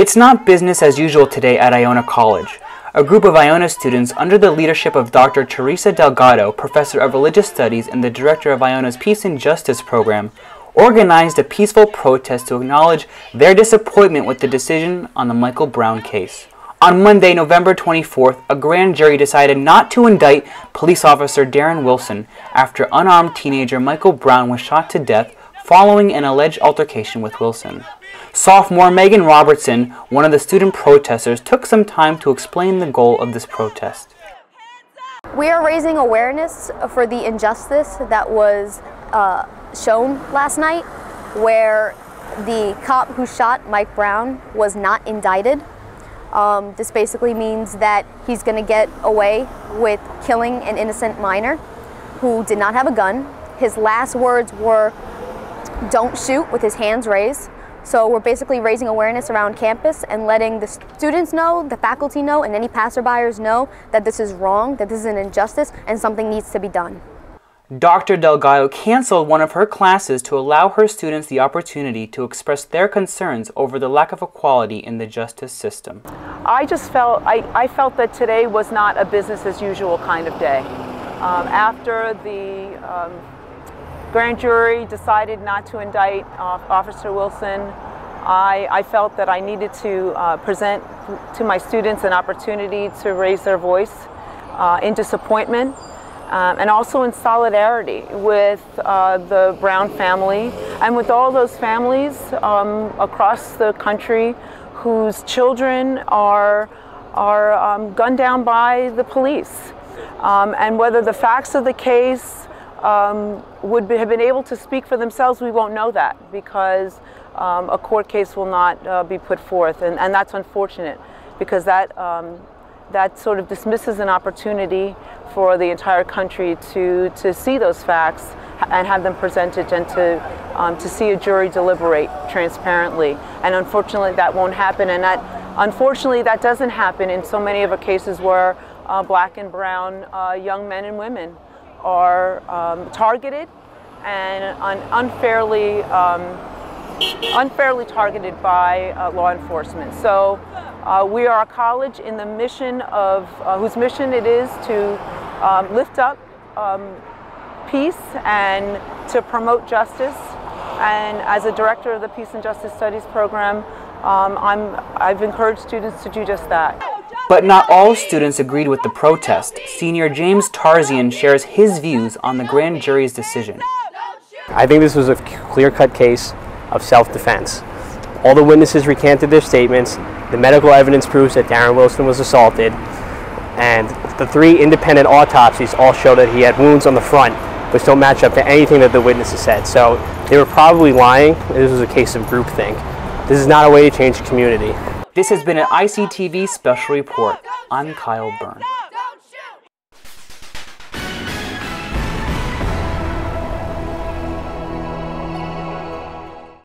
It's not business as usual today at Iona College. A group of Iona students under the leadership of Dr. Teresa Delgado, Professor of Religious Studies and the Director of Iona's Peace and Justice Program, organized a peaceful protest to acknowledge their disappointment with the decision on the Michael Brown case. On Monday, November 24th, a grand jury decided not to indict police officer Darren Wilson after unarmed teenager Michael Brown was shot to death following an alleged altercation with Wilson. Sophomore Megan Robertson, one of the student protesters, took some time to explain the goal of this protest. We are raising awareness for the injustice that was shown last night, where the cop who shot Mike Brown was not indicted. This basically means that he's going to get away with killing an innocent minor who did not have a gun. His last words were, "Don't shoot," with his hands raised. So we're basically raising awareness around campus and letting the students know, the faculty know, and any passerbyers know that this is wrong, that this is an injustice, and something needs to be done. Dr. Delgado canceled one of her classes to allow her students the opportunity to express their concerns over the lack of equality in the justice system. I felt that today was not a business as usual kind of day. After the grand jury decided not to indict Officer Wilson, I felt that I needed to present to my students an opportunity to raise their voice in disappointment and also in solidarity with the Brown family and with all those families across the country whose children are gunned down by the police. And whether the facts of the case have been able to speak for themselves, we won't know that because a court case will not be put forth, and that's unfortunate because that sort of dismisses an opportunity for the entire country to see those facts and have them presented and to see a jury deliberate transparently. And unfortunately that won't happen, and unfortunately that doesn't happen in so many of the cases where black and brown young men and women are targeted and unfairly targeted by law enforcement. So we are a college in the mission of whose mission it is to lift up peace and to promote justice. And as a director of the Peace and Justice Studies program, I've encouraged students to do just that. But not all students agreed with the protest. Senior James Tarzian shares his views on the grand jury's decision. I think this was a clear-cut case of self-defense. All the witnesses recanted their statements, the medical evidence proves that Darren Wilson was assaulted, and the 3 independent autopsies all show that he had wounds on the front, which don't match up to anything that the witnesses said. So they were probably lying. This was a case of groupthink. This is not a way to change the community. This has been an ICTV Special Report. I'm Kyle Byrne.